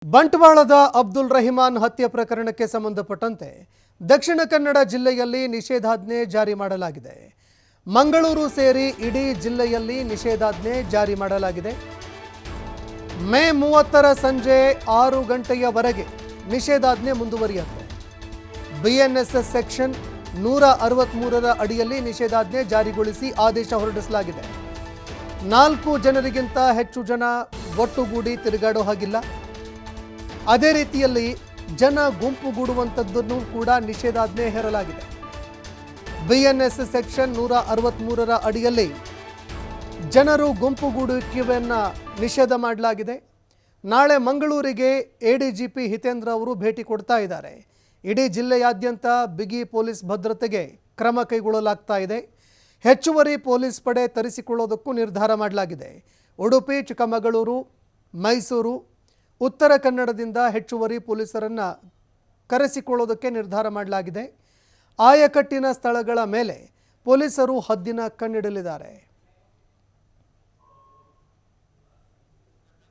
ಬಂಟ್ವಾಳದ ಅಬ್ದುಲ್ ರಹಿಮಾನ್ ಹತ್ಯೆ ಪ್ರಕರಣಕ್ಕೆ ಸಂಬಂಧಪಟ್ಟಂತೆ ದಕ್ಷಿಣ ಕನ್ನಡ ಜಿಲ್ಲೆಯಲ್ಲಿ ನಿಷೇಧಾಜ್ಞೆ ಜಾರಿ ಮಾಡಲಾಗಿದೆ. ಮಂಗಳೂರು ಸೇರಿ ಇಡೀ ಜಿಲ್ಲೆಯಲ್ಲಿ ನಿಷೇಧಾಜ್ಞೆ ಜಾರಿ ಮಾಡಲಾಗಿದೆ. ಮೇ 30ರ ಸಂಜೆ 6 ಗಂಟೆಯವರೆಗೆ ನಿಷೇಧಾಜ್ಞೆ ಮುಂದುವರಿಯುತ್ತೆ. ಬಿಎನ್ಎಸ್ಎಸ್ ಸೆಕ್ಷನ್ 163ರ ಅಡಿಯಲ್ಲಿ ನಿಷೇಧಾಜ್ಞೆ ಜಾರಿಗೊಳಿಸಿ ಆದೇಶ ಹೊರಡಿಸಲಾಗಿದೆ. 4 ಜನರಿಗಿಂತ ಹೆಚ್ಚು ಜನ ಒಟ್ಟುಗೂಡಿ ತಿರುಗಾಡೋ ಹಾಗಿಲ್ಲ. ಅದೇ ರೀತಿಯಲ್ಲಿ ಜನ ಗುಂಪುಗೂಡುವಂಥದ್ದನ್ನು ಕೂಡ ನಿಷೇಧಾಜ್ಞೆ ಹೇರಲಾಗಿದೆ. ಬಿಎನ್ಎಸ್ ಸೆಕ್ಷನ್ 163ರ ಅಡಿಯಲ್ಲಿ ಜನರು ಗುಂಪುಗೂಡುವಿಕೆಯನ್ನು ನಿಷೇಧ ಮಾಡಲಾಗಿದೆ. ನಾಳೆ ಮಂಗಳೂರಿಗೆ ಎಡಿಜಿಪಿ ಹಿತೇಂದ್ರ ಅವರು ಭೇಟಿ ಕೊಡ್ತಾ ಇದ್ದಾರೆ. ಇಡೀ ಜಿಲ್ಲೆಯಾದ್ಯಂತ ಬಿಗಿ ಪೊಲೀಸ್ ಭದ್ರತೆಗೆ ಕ್ರಮ ಕೈಗೊಳ್ಳಲಾಗ್ತಾ ಇದೆ. ಹೆಚ್ಚುವರಿ ಪೊಲೀಸ್ ಪಡೆ ತರಿಸಿಕೊಳ್ಳೋದಕ್ಕೂ ನಿರ್ಧಾರ ಮಾಡಲಾಗಿದೆ. ಉಡುಪಿ, ಚಿಕ್ಕಮಗಳೂರು, ಮೈಸೂರು, ಉತ್ತರ ಕನ್ನಡದಿಂದ ಹೆಚ್ಚುವರಿ ಪೊಲೀಸರನ್ನು ಕರೆಸಿಕೊಳ್ಳೋದಕ್ಕೆ ನಿರ್ಧಾರ ಮಾಡಲಾಗಿದೆ. ಆಯಕಟ್ಟಿನ ಸ್ಥಳಗಳ ಮೇಲೆ ಪೊಲೀಸರು ಹದ್ದಿನ ಕಣ್ಣಿಡಲಿದ್ದಾರೆ.